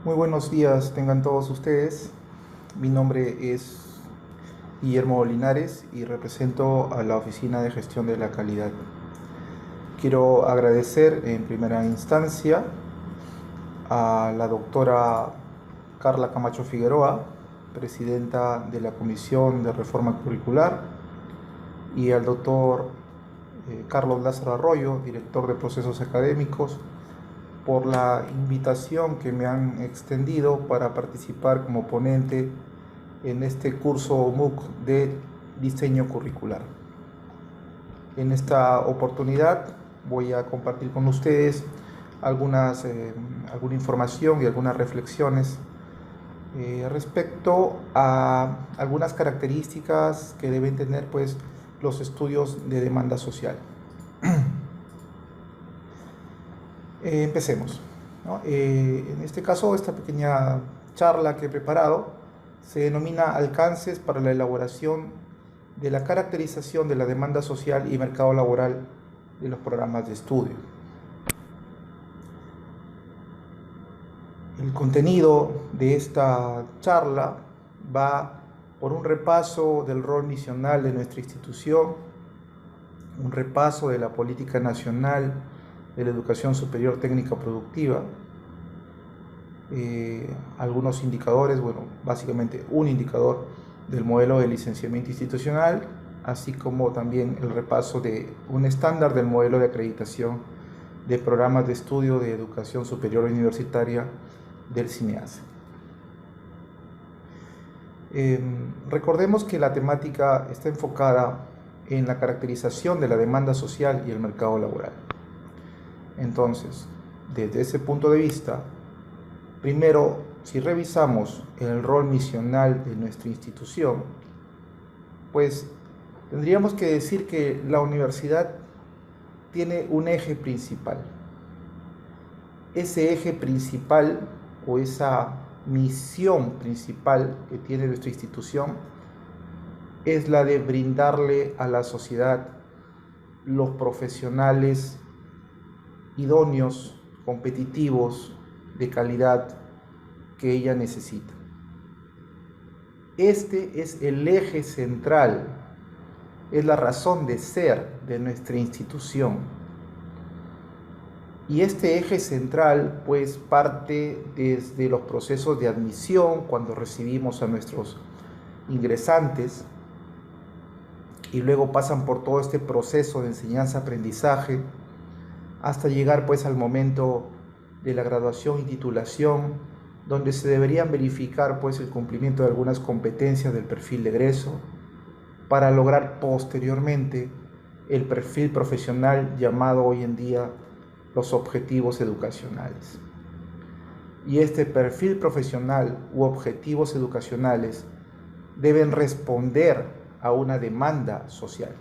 Muy buenos días tengan todos ustedes. Mi nombre es Guillermo Linares y represento a la Oficina de Gestión de la Calidad. Quiero agradecer en primera instancia a la doctora Carla Camacho Figueroa, presidenta de la Comisión de Reforma Curricular, y al doctor Carlos Lázaro Arroyo, director de Procesos Académicos, por la invitación que me han extendido para participar como ponente en este curso MOOC de diseño curricular. En esta oportunidad voy a compartir con ustedes alguna información y algunas reflexiones respecto a algunas características que deben tener pues, los estudios de demanda social. Empecemos, ¿no? En este caso, esta pequeña charla que he preparado se denomina Alcances para la elaboración de la caracterización de la demanda social y mercado laboral de los programas de estudio. El contenido de esta charla va por un repaso del rol misional de nuestra institución, un repaso de la política nacional de la educación superior técnica productiva, algunos indicadores, básicamente un indicador del modelo de licenciamiento institucional, así como también el repaso de un estándar del modelo de acreditación de programas de estudio de educación superior universitaria del CINEASE. Recordemos que la temática está enfocada en la caracterización de la demanda social y el mercado laboral. Entonces, desde ese punto de vista, primero, si revisamos el rol misional de nuestra institución, pues tendríamos que decir que la universidad tiene un eje principal. Ese eje principal o esa misión principal que tiene nuestra institución es la de brindarle a la sociedad los profesionales idóneos, competitivos, de calidad que ella necesita. Este es el eje central, es la razón de ser de nuestra institución. Y este eje central pues parte desde los procesos de admisión, cuando recibimos a nuestros ingresantes, y luego pasan por todo este proceso de enseñanza-aprendizaje, hasta llegar pues al momento de la graduación y titulación, donde se deberían verificar pues el cumplimiento de algunas competencias del perfil de egreso, para lograr posteriormente el perfil profesional llamado hoy en día los objetivos educacionales. Y este perfil profesional u objetivos educacionales deben responder a una demanda social.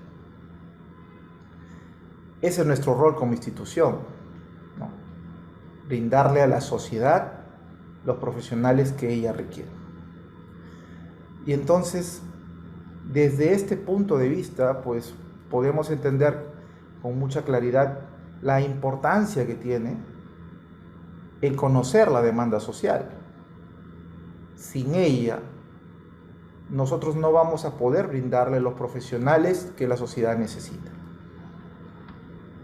Ese es nuestro rol como institución, ¿no? Brindarle a la sociedad los profesionales que ella requiere. Y entonces, desde este punto de vista, pues podemos entender con mucha claridad la importancia que tiene el conocer la demanda social. Sin ella, nosotros no vamos a poder brindarle los profesionales que la sociedad necesita.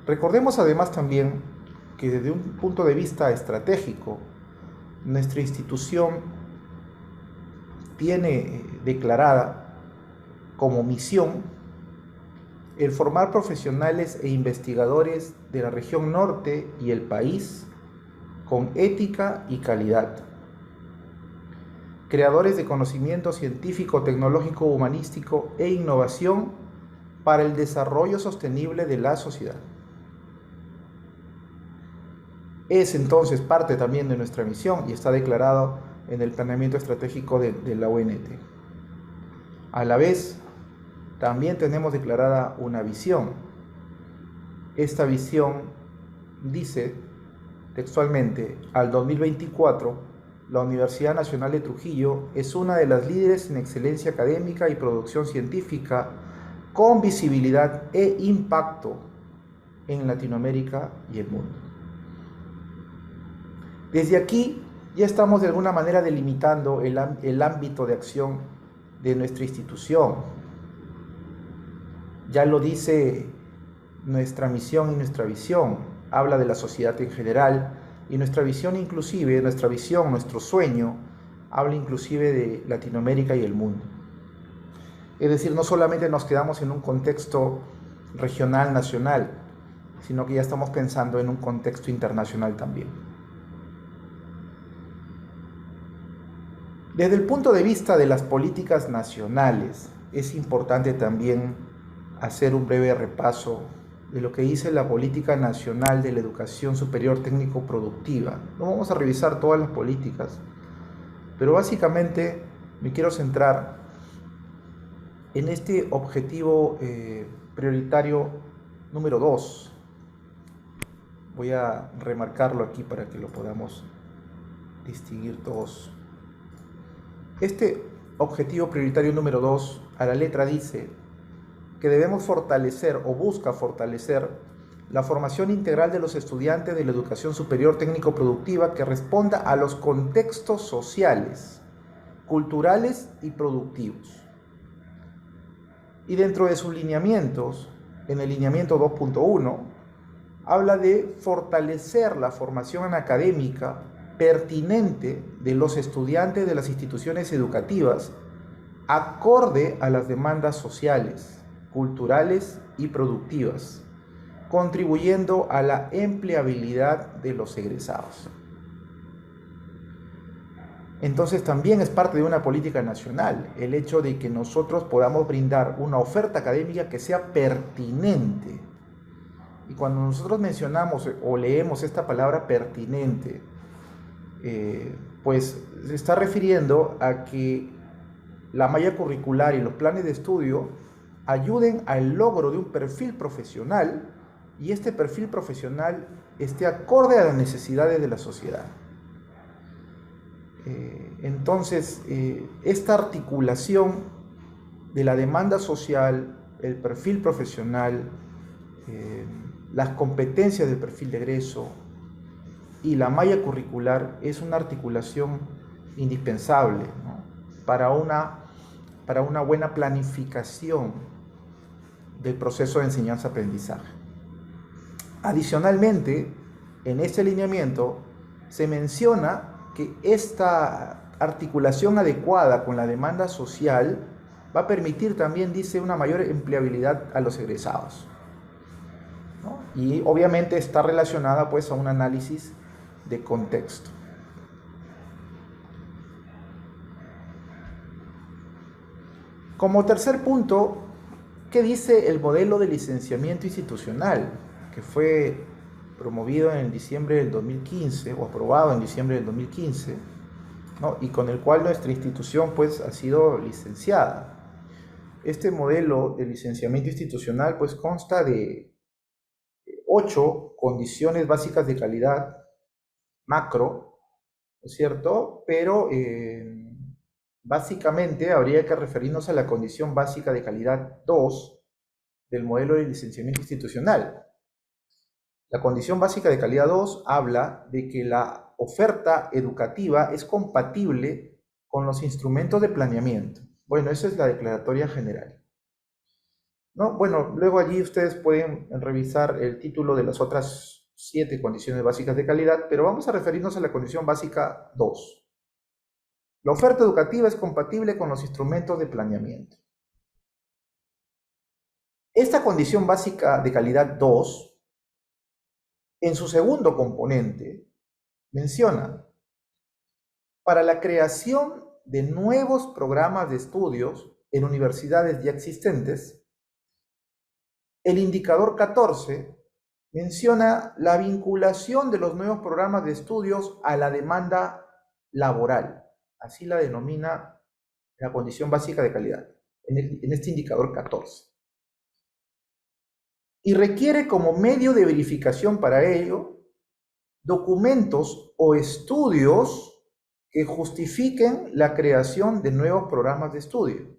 Recordemos además también que desde un punto de vista estratégico, nuestra institución tiene declarada como misión el formar profesionales e investigadores de la región norte y el país con ética y calidad, creadores de conocimiento científico, tecnológico, humanístico e innovación para el desarrollo sostenible de la sociedad. Es entonces parte también de nuestra misión y está declarado en el planeamiento estratégico de la UNT. A la vez, también tenemos declarada una visión. Esta visión dice textualmente: al 2024, la Universidad Nacional de Trujillo es una de las líderes en excelencia académica y producción científica con visibilidad e impacto en Latinoamérica y el mundo. Desde aquí ya estamos de alguna manera delimitando el ámbito de acción de nuestra institución. Ya lo dice nuestra misión y nuestra visión, habla de la sociedad en general, y nuestra visión inclusive, nuestra visión, nuestro sueño, habla inclusive de Latinoamérica y el mundo. Es decir, no solamente nos quedamos en un contexto regional, nacional, sino que ya estamos pensando en un contexto internacional también. Desde el punto de vista de las políticas nacionales, es importante también hacer un breve repaso de lo que dice la Política Nacional de la Educación Superior Técnico-Productiva. No vamos a revisar todas las políticas, pero básicamente me quiero centrar en este objetivo prioritario número 2. Voy a remarcarlo aquí para que lo podamos distinguir todos. Este objetivo prioritario número 2, a la letra dice que debemos fortalecer o busca fortalecer la formación integral de los estudiantes de la educación superior técnico-productiva que responda a los contextos sociales, culturales y productivos. Y dentro de sus lineamientos, en el lineamiento 2.1, habla de fortalecer la formación académica pertinente de los estudiantes de las instituciones educativas acorde a las demandas sociales, culturales y productivas, contribuyendo a la empleabilidad de los egresados. Entonces también es parte de una política nacional el hecho de que nosotros podamos brindar una oferta académica que sea pertinente. Y cuando nosotros mencionamos o leemos esta palabra pertinente, pues se está refiriendo a que la malla curricular y los planes de estudio ayuden al logro de un perfil profesional y este perfil profesional esté acorde a las necesidades de la sociedad. Entonces, esta articulación de la demanda social, el perfil profesional, las competencias del perfil de egreso y la malla curricular es una articulación indispensable, ¿no?, para una buena planificación del proceso de enseñanza-aprendizaje. Adicionalmente, en este lineamiento se menciona que esta articulación adecuada con la demanda social va a permitir también, dice, una mayor empleabilidad a los egresados, ¿no? Y obviamente está relacionada pues a un análisis de contexto. Como tercer punto, ¿qué dice el modelo de licenciamiento institucional que fue promovido en diciembre del 2015 o aprobado en diciembre del 2015, ¿no?, y con el cual nuestra institución pues ha sido licenciada? Este modelo de licenciamiento institucional pues consta de 8 condiciones básicas de calidad macro, ¿no es cierto? Pero básicamente habría que referirnos a la condición básica de calidad 2 del modelo de licenciamiento institucional. La condición básica de calidad 2 habla de que la oferta educativa es compatible con los instrumentos de planeamiento. Bueno, esa es la declaratoria general, ¿no? Bueno, luego allí ustedes pueden revisar el título de las otras 7 condiciones básicas de calidad, pero vamos a referirnos a la condición básica 2. La oferta educativa es compatible con los instrumentos de planeamiento. Esta condición básica de calidad 2, en su segundo componente, menciona: para la creación de nuevos programas de estudios en universidades ya existentes, el indicador 14 menciona la vinculación de los nuevos programas de estudios a la demanda laboral. Así la denomina la condición básica de calidad, en este indicador 14. Y requiere como medio de verificación para ello documentos o estudios que justifiquen la creación de nuevos programas de estudio.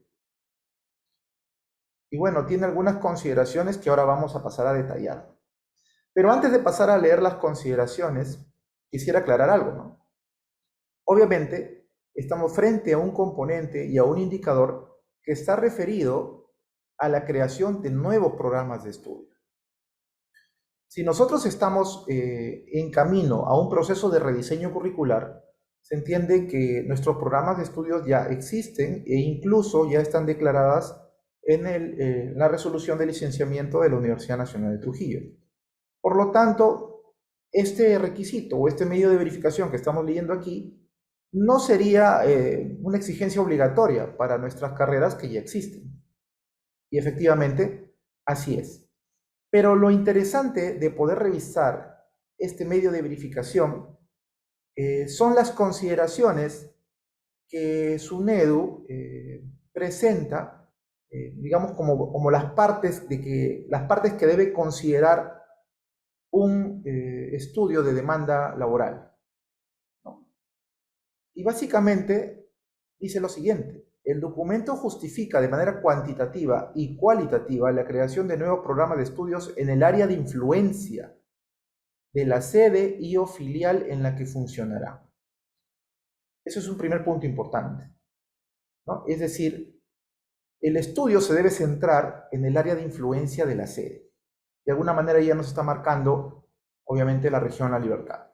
Y bueno, tiene algunas consideraciones que ahora vamos a pasar a detallar. Pero antes de pasar a leer las consideraciones, quisiera aclarar algo, ¿no? Obviamente, estamos frente a un componente y a un indicador que está referido a la creación de nuevos programas de estudio. Si nosotros estamos en camino a un proceso de rediseño curricular, se entiende que nuestros programas de estudios ya existen e incluso ya están declaradas en la resolución de licenciamiento de la Universidad Nacional de Trujillo. Por lo tanto, este requisito o este medio de verificación que estamos leyendo aquí no sería una exigencia obligatoria para nuestras carreras que ya existen. Y efectivamente, así es. Pero lo interesante de poder revisar este medio de verificación son las consideraciones que SUNEDU presenta, digamos, como las partes que debe considerar un estudio de demanda laboral, ¿no? Y básicamente dice lo siguiente: el documento justifica de manera cuantitativa y cualitativa la creación de nuevos programas de estudios en el área de influencia de la sede y o filial en la que funcionará. Eso es un primer punto importante, ¿no? Es decir, el estudio se debe centrar en el área de influencia de la sede. De alguna manera ya nos está marcando, obviamente, la región La Libertad.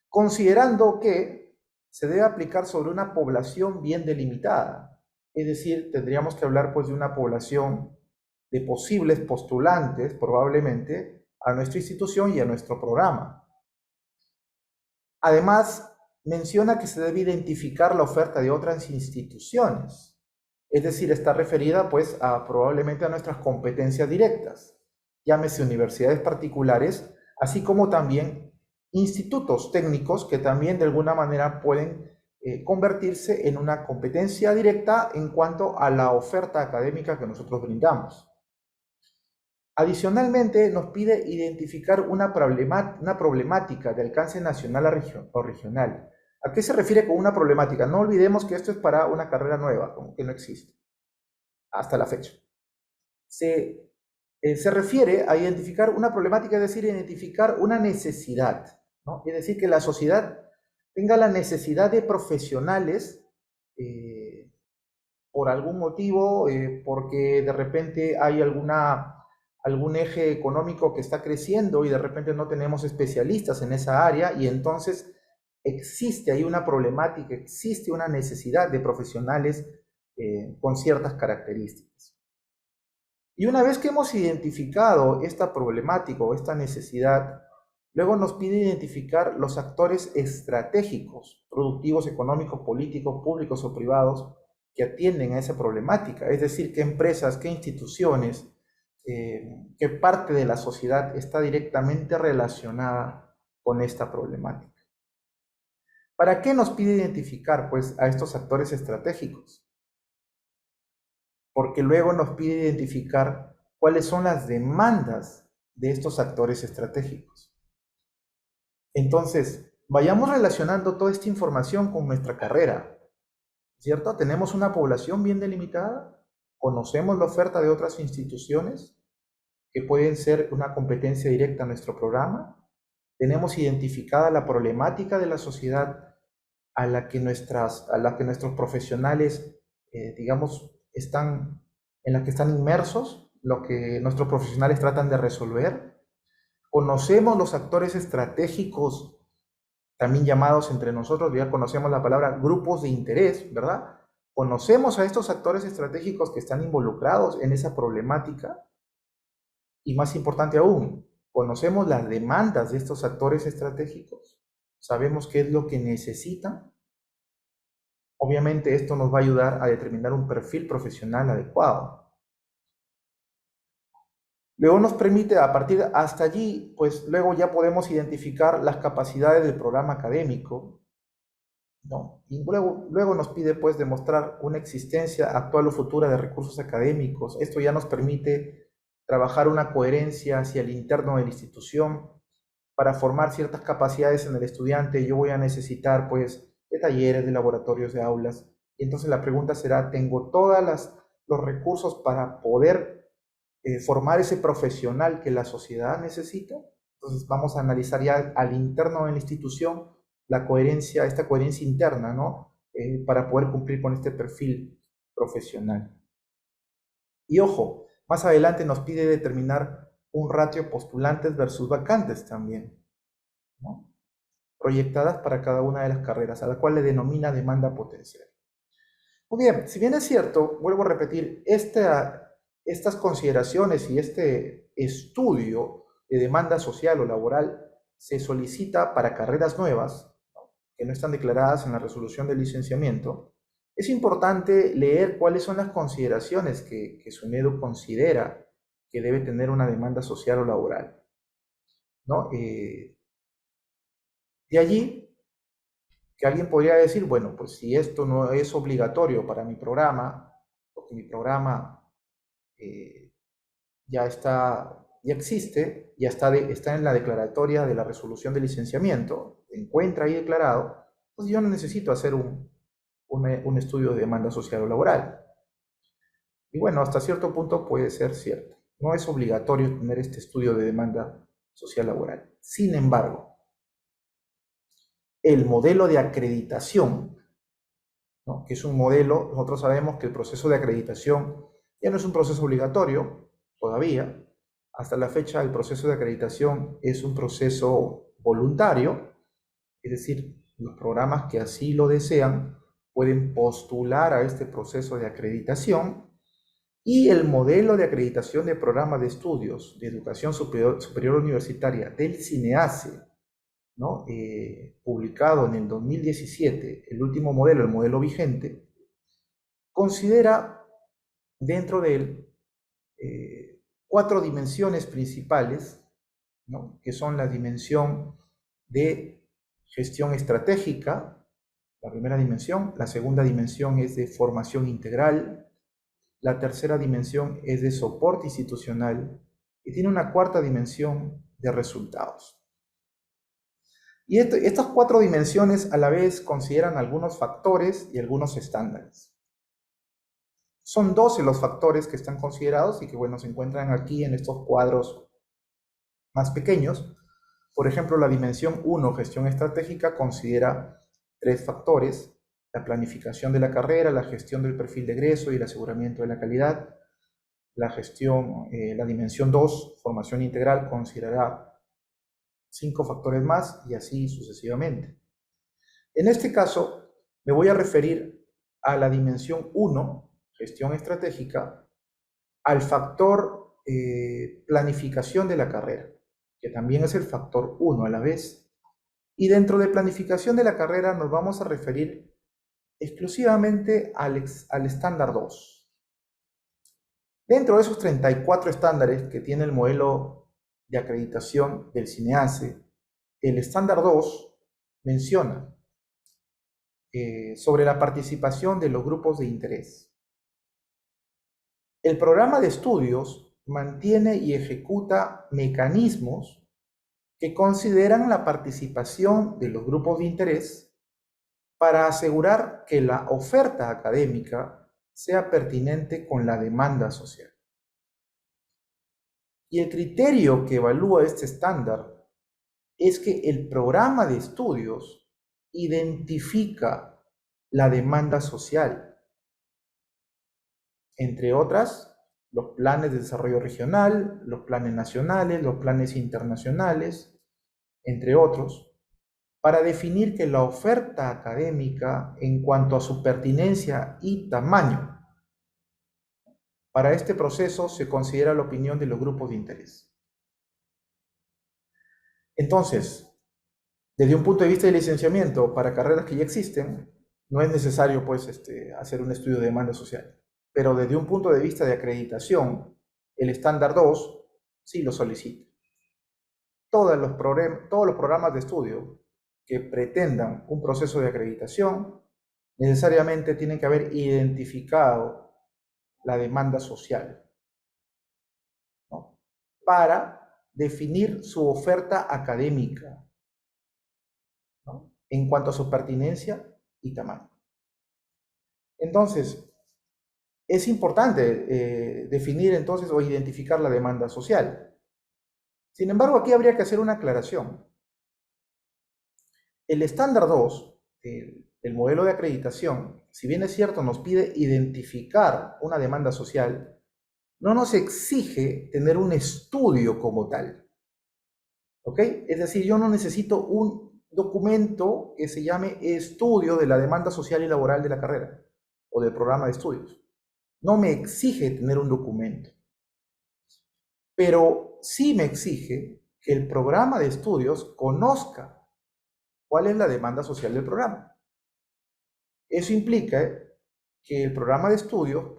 Considerando que se debe aplicar sobre una población bien delimitada, es decir, tendríamos que hablar pues de una población de posibles postulantes, probablemente, a nuestra institución y a nuestro programa. Además, menciona que se debe identificar la oferta de otras instituciones, es decir, está referida pues probablemente a nuestras competencias directas, llámese universidades particulares, así como también institutos técnicos que también de alguna manera pueden convertirse en una competencia directa en cuanto a la oferta académica que nosotros brindamos. Adicionalmente, nos pide identificar una problemática de alcance nacional o regional. ¿A qué se refiere con una problemática? No olvidemos que esto es para una carrera nueva, como que no existe hasta la fecha. Se refiere a identificar una problemática, es decir, identificar una necesidad, ¿no? Es decir, que la sociedad tenga la necesidad de profesionales por algún motivo, porque de repente hay algún eje económico que está creciendo y de repente no tenemos especialistas en esa área y entonces existe ahí una problemática, existe una necesidad de profesionales con ciertas características. Y una vez que hemos identificado esta problemática o esta necesidad, luego nos pide identificar los actores estratégicos, productivos, económicos, políticos, públicos o privados que atienden a esa problemática, es decir, qué empresas, qué instituciones, qué parte de la sociedad está directamente relacionada con esta problemática. ¿Para qué nos pide identificar pues a estos actores estratégicos? Porque luego nos pide identificar cuáles son las demandas de estos actores estratégicos. Entonces, vayamos relacionando toda esta información con nuestra carrera, ¿cierto? Tenemos una población bien delimitada, conocemos la oferta de otras instituciones que pueden ser una competencia directa a nuestro programa, tenemos identificada la problemática de la sociedad a la que nuestros profesionales, digamos, en la que están inmersos, lo que nuestros profesionales tratan de resolver. Conocemos los actores estratégicos, también llamados entre nosotros, ya conocemos la palabra grupos de interés, ¿verdad? Conocemos a estos actores estratégicos que están involucrados en esa problemática y, más importante aún, conocemos las demandas de estos actores estratégicos, sabemos qué es lo que necesitan. Obviamente esto nos va a ayudar a determinar un perfil profesional adecuado. Luego nos permite, a partir hasta allí, pues luego ya podemos identificar las capacidades del programa académico, ¿no? Y luego nos pide pues demostrar una existencia actual o futura de recursos académicos. Esto ya nos permite trabajar una coherencia hacia el interno de la institución. Para formar ciertas capacidades en el estudiante, yo voy a necesitar pues de talleres, de laboratorios, de aulas. Y entonces la pregunta será, ¿tengo todos los recursos para poder formar ese profesional que la sociedad necesita? Entonces vamos a analizar ya al interno de la institución la coherencia, esta coherencia interna, ¿no? Para poder cumplir con este perfil profesional. Y ojo, más adelante nos pide determinar un ratio postulantes versus vacantes también, ¿no? Proyectadas para cada una de las carreras, a la cual le denomina demanda potencial. Muy bien, si bien es cierto, vuelvo a repetir, estas consideraciones y este estudio de demanda social o laboral se solicita para carreras nuevas, ¿no?, que no están declaradas en la resolución de licenciamiento. Es importante leer cuáles son las consideraciones que SUNEDU considera que debe tener una demanda social o laboral, ¿no? De allí que alguien podría decir, bueno, pues si esto no es obligatorio para mi programa, porque mi programa ya existe, está en la declaratoria de la resolución de licenciamiento, encuentra ahí declarado, pues yo no necesito hacer un estudio de demanda social o laboral. Y bueno, hasta cierto punto puede ser cierto. No es obligatorio tener este estudio de demanda social laboral. Sin embargo, el modelo de acreditación, ¿no?, que es un modelo, nosotros sabemos que el proceso de acreditación ya no es un proceso obligatorio todavía. Hasta la fecha el proceso de acreditación es un proceso voluntario, es decir, los programas que así lo desean pueden postular a este proceso de acreditación, y el modelo de acreditación de programas de estudios de educación superior universitaria del CINEACE, ¿no?, publicado en el 2017, el último modelo, el modelo vigente, considera dentro de él 4 dimensiones principales, ¿no?, que son la dimensión de gestión estratégica, la primera dimensión; la segunda dimensión es de formación integral; la tercera dimensión es de soporte institucional; y tiene una cuarta dimensión de resultados. Y estas 4 dimensiones a la vez consideran algunos factores y algunos estándares. Son 12 los factores que están considerados y que, bueno, se encuentran aquí en estos cuadros más pequeños. Por ejemplo, la dimensión 1, gestión estratégica, considera 3 factores: la planificación de la carrera, la gestión del perfil de egreso y el aseguramiento de la calidad. La dimensión 2, formación integral, considerará 5 factores más, y así sucesivamente. En este caso, me voy a referir a la dimensión 1, gestión estratégica, al factor planificación de la carrera, que también es el factor 1 a la vez. Y dentro de planificación de la carrera nos vamos a referir exclusivamente al estándar 2. Dentro de esos 34 estándares que tiene el modelo de acreditación del CINEACE, el estándar 2 menciona sobre la participación de los grupos de interés. El programa de estudios mantiene y ejecuta mecanismos que consideran la participación de los grupos de interés para asegurar que la oferta académica sea pertinente con la demanda social. Y el criterio que evalúa este estándar es que el programa de estudios identifica la demanda social, entre otras, los planes de desarrollo regional, los planes nacionales, los planes internacionales, entre otros, para definir que la oferta académica, en cuanto a su pertinencia y tamaño, para este proceso se considera la opinión de los grupos de interés. Entonces, desde un punto de vista de licenciamiento para carreras que ya existen, no es necesario, pues, hacer un estudio de demanda social. Pero desde un punto de vista de acreditación, el estándar 2 sí lo solicita. Todos los programas de estudio que pretendan un proceso de acreditación necesariamente tienen que haber identificado la demanda social, ¿no?, para definir su oferta académica, ¿no?, en cuanto a su pertinencia y tamaño. Entonces, es importante definir entonces o identificar la demanda social. Sin embargo, aquí habría que hacer una aclaración. El estándar 2 del modelo de acreditación, si bien es cierto, nos pide identificar una demanda social, no nos exige tener un estudio como tal. ¿Ok? Es decir, yo no necesito un documento que se llame estudio de la demanda social y laboral de la carrera o del programa de estudios. No me exige tener un documento, pero sí me exige que el programa de estudios conozca cuál es la demanda social del programa. Eso implica que el programa de estudios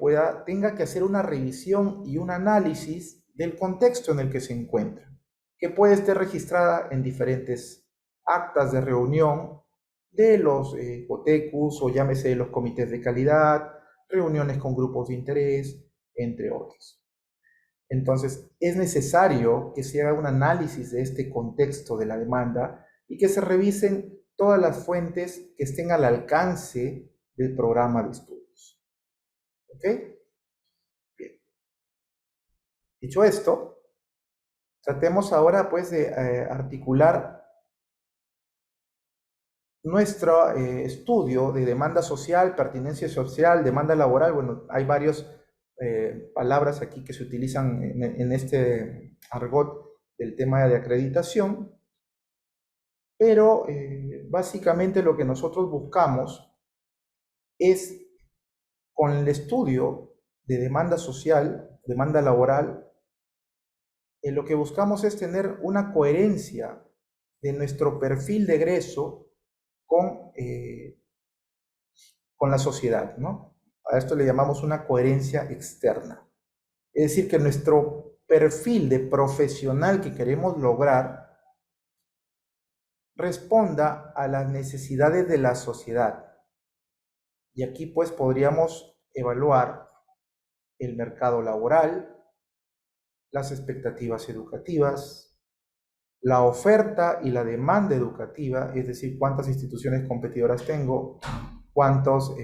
tenga que hacer una revisión y un análisis del contexto en el que se encuentra, que puede estar registrada en diferentes actas de reunión de los COTECUS o llámese de los comités de calidad, reuniones con grupos de interés, entre otros. Entonces, es necesario que se haga un análisis de este contexto de la demanda y que se revisen todas las fuentes que estén al alcance del programa de estudios. ¿Ok? Bien. Dicho esto, tratemos ahora pues de articular nuestro estudio de demanda social, pertinencia social, demanda laboral. Bueno, hay varias palabras aquí que se utilizan en este argot del tema de acreditación, pero básicamente lo que nosotros buscamos es, con el estudio de demanda social, demanda laboral, lo que buscamos es tener una coherencia de nuestro perfil de egreso con la sociedad, ¿no? A esto le llamamos una coherencia externa. Es decir, que nuestro perfil de profesional que queremos lograr responda a las necesidades de la sociedad. Y aquí pues podríamos evaluar el mercado laboral, las expectativas educativas, la oferta y la demanda educativa, es decir, cuántas instituciones competidoras tengo, cuántos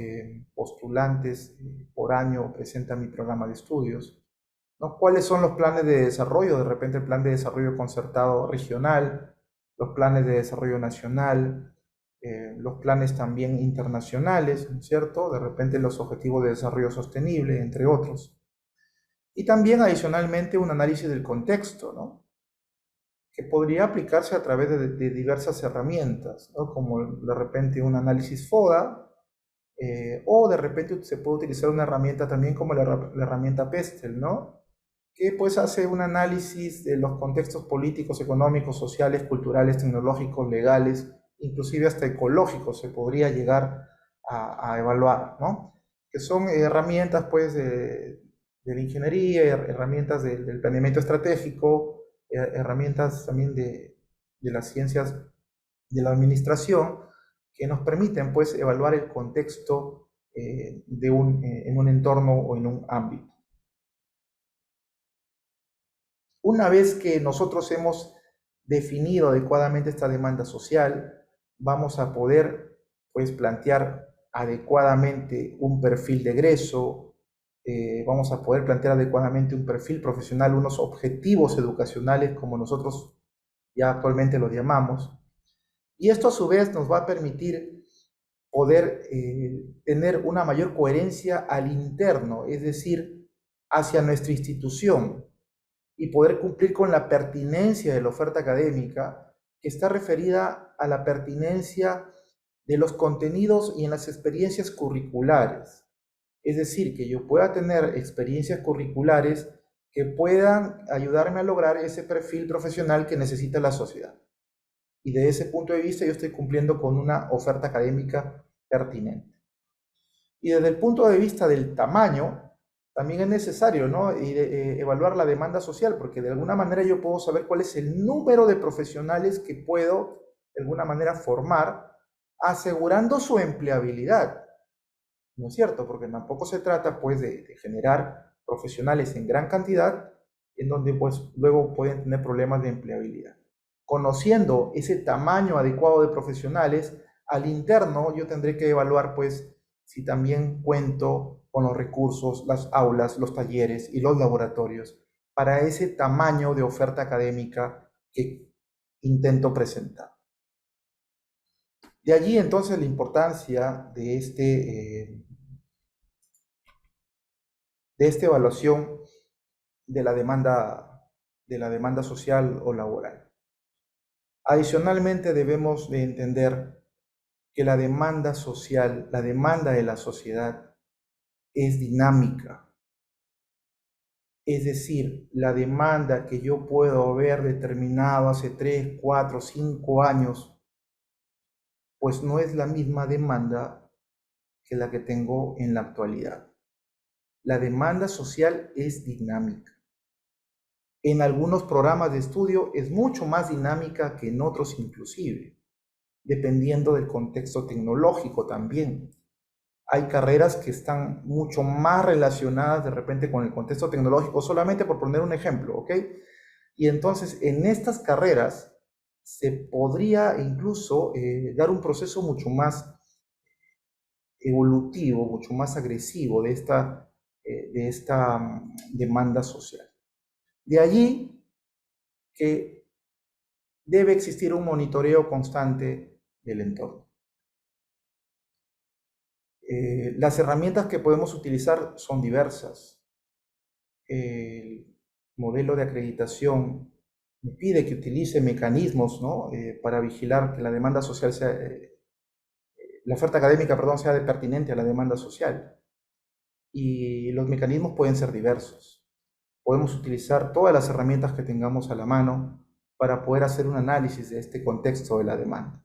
postulantes por año presentan mi programa de estudios, ¿no? ¿Cuáles son los planes de desarrollo? De repente el plan de desarrollo concertado regional, los planes de desarrollo nacional, los planes también internacionales, ¿cierto? De repente los objetivos de desarrollo sostenible, entre otros. Y también adicionalmente un análisis del contexto, ¿no? Que podría aplicarse a través de diversas herramientas, ¿no? Como de repente un análisis FODA, o de repente se puede utilizar una herramienta también como la herramienta PESTEL, ¿no? Que pues hace un análisis de los contextos políticos, económicos, sociales, culturales, tecnológicos, legales, inclusive hasta ecológicos se podría llegar a evaluar, ¿no? Que son herramientas pues de la ingeniería, herramientas del planeamiento estratégico, herramientas también de las ciencias de la administración, que nos permiten pues evaluar el contexto en un entorno o en un ámbito. Una vez que nosotros hemos definido adecuadamente esta demanda social, vamos a poder pues plantear adecuadamente un perfil de egreso, vamos a poder plantear adecuadamente un perfil profesional, unos objetivos educacionales como nosotros ya actualmente los llamamos, y esto a su vez nos va a permitir poder tener una mayor coherencia al interno, es decir, hacia nuestra institución, y poder cumplir con la pertinencia de la oferta académica, que está referida a la pertinencia de los contenidos y en las experiencias curriculares. Es decir, que yo pueda tener experiencias curriculares que puedan ayudarme a lograr ese perfil profesional que necesita la sociedad. Y de ese punto de vista yo estoy cumpliendo con una oferta académica pertinente. Y desde el punto de vista del tamaño, también es necesario, ¿no? Evaluar la demanda social, porque de alguna manera yo puedo saber cuál es el número de profesionales que puedo, de alguna manera, formar, asegurando su empleabilidad, ¿no es cierto? Porque tampoco se trata, pues, de generar profesionales en gran cantidad, en donde, pues, luego pueden tener problemas de empleabilidad. Conociendo ese tamaño adecuado de profesionales, al interno yo tendré que evaluar, pues, si también cuento con los recursos, las aulas, los talleres y los laboratorios para ese tamaño de oferta académica que intento presentar. De allí entonces la importancia de esta evaluación de la demanda social o laboral. Adicionalmente debemos de entender que la demanda social, la demanda de la sociedad es dinámica. Es decir, la demanda que yo puedo haber determinado hace 3, 4, 5 años, pues no es la misma demanda que la que tengo en la actualidad. La demanda social es dinámica. En algunos programas de estudio es mucho más dinámica que en otros inclusive, dependiendo del contexto tecnológico también. Hay carreras que están mucho más relacionadas de repente con el contexto tecnológico, solamente por poner un ejemplo, ¿ok? Y entonces en estas carreras se podría incluso dar un proceso mucho más evolutivo, mucho más agresivo de esta demanda social. De allí que debe existir un monitoreo constante del entorno. Las herramientas que podemos utilizar son diversas. El modelo de acreditación me pide que utilice mecanismos, ¿no? Para vigilar que la demanda social sea, la oferta académica, perdón, sea pertinente a la demanda social. Y los mecanismos pueden ser diversos. Podemos utilizar todas las herramientas que tengamos a la mano para poder hacer un análisis de este contexto de la demanda.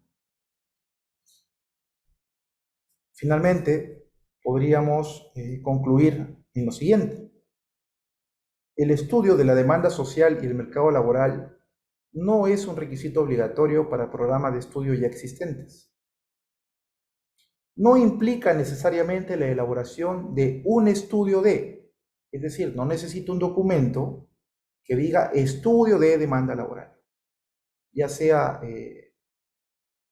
Finalmente, podríamos concluir en lo siguiente. El estudio de la demanda social y el mercado laboral no es un requisito obligatorio para programas de estudio ya existentes. No implica necesariamente la elaboración de un estudio es decir, no necesito un documento que diga estudio de demanda laboral, ya sea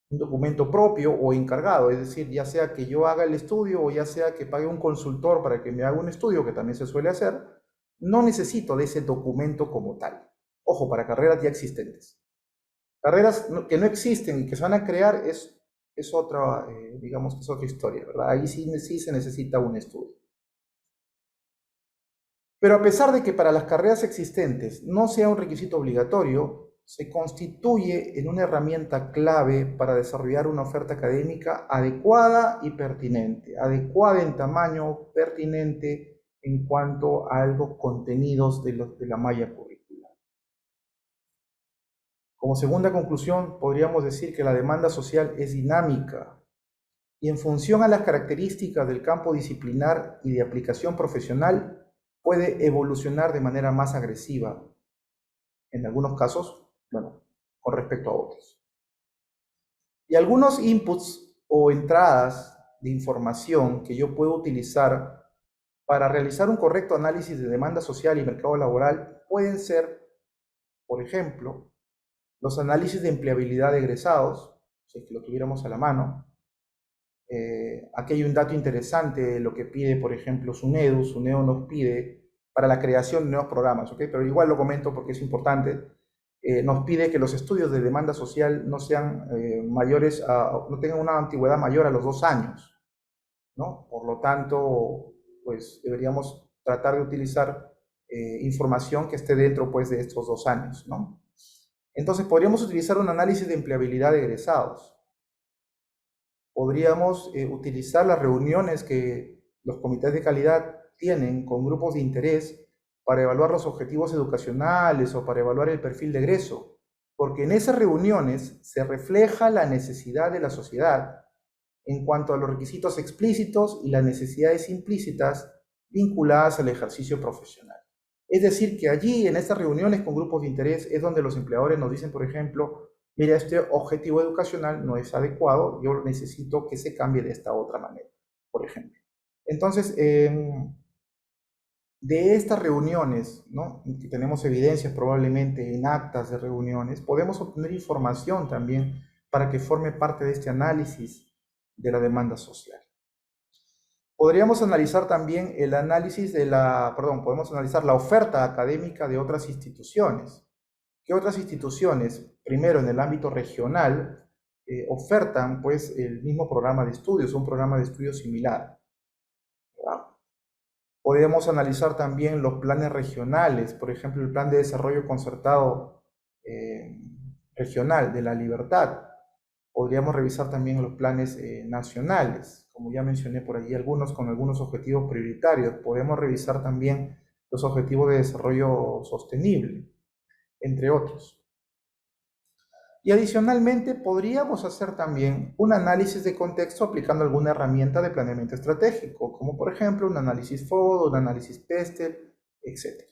un documento propio o encargado, es decir, ya sea que yo haga el estudio o ya sea que pague un consultor para que me haga un estudio, que también se suele hacer, no necesito de ese documento como tal. Ojo, para carreras ya existentes. Carreras que no existen y que se van a crear es otra, digamos que es otra historia, ¿verdad? Ahí sí se necesita un estudio. Pero a pesar de que para las carreras existentes no sea un requisito obligatorio, se constituye en una herramienta clave para desarrollar una oferta académica adecuada y pertinente, adecuada en tamaño, pertinente en cuanto a los contenidos de la malla curricular. Como segunda conclusión, podríamos decir que la demanda social es dinámica y en función a las características del campo disciplinar y de aplicación profesional, puede evolucionar de manera más agresiva, en algunos casos, bueno, con respecto a otros. Y algunos inputs o entradas de información que yo puedo utilizar para realizar un correcto análisis de demanda social y mercado laboral pueden ser, por ejemplo, los análisis de empleabilidad de egresados, si es que lo tuviéramos a la mano. Aquí hay un dato interesante, lo que pide, por ejemplo, SUNEDU. SUNEDU nos pide para la creación de nuevos programas, ¿ok? Pero igual lo comento porque es importante. Nos pide que los estudios de demanda social no sean no tengan una antigüedad mayor a los 2 años, ¿no? Por lo tanto, pues deberíamos tratar de utilizar información que esté dentro, pues, de estos 2 años, ¿no? Entonces, podríamos utilizar un análisis de empleabilidad de egresados. Podríamos utilizar las reuniones que los comités de calidad tienen con grupos de interés para evaluar los objetivos educacionales o para evaluar el perfil de egreso, porque en esas reuniones se refleja la necesidad de la sociedad en cuanto a los requisitos explícitos y las necesidades implícitas vinculadas al ejercicio profesional. Es decir, que allí en estas reuniones con grupos de interés es donde los empleadores nos dicen, por ejemplo, mira, este objetivo educacional no es adecuado, yo necesito que se cambie de esta otra manera, por ejemplo. Entonces, de estas reuniones, ¿no?, que tenemos evidencias probablemente en actas de reuniones, podemos obtener información también para que forme parte de este análisis de la demanda social. Podríamos analizar también podemos analizar la oferta académica de otras instituciones. ¿Qué otras instituciones? Primero, en el ámbito regional, ofertan pues el mismo programa de estudios, un programa de estudios similar, ¿verdad? Podríamos analizar también los planes regionales, por ejemplo, el Plan de Desarrollo Concertado eh, Regional de la Libertad. Podríamos revisar también los planes nacionales, como ya mencioné por allí, algunos con algunos objetivos prioritarios. Podemos revisar también los objetivos de desarrollo sostenible, entre otros. Y adicionalmente podríamos hacer también un análisis de contexto aplicando alguna herramienta de planeamiento estratégico, como por ejemplo un análisis FODO, un análisis PESTEL, etc.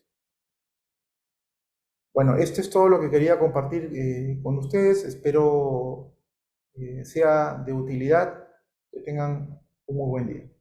Bueno, esto es todo lo que quería compartir con ustedes. Espero sea de utilidad. Que tengan un muy buen día.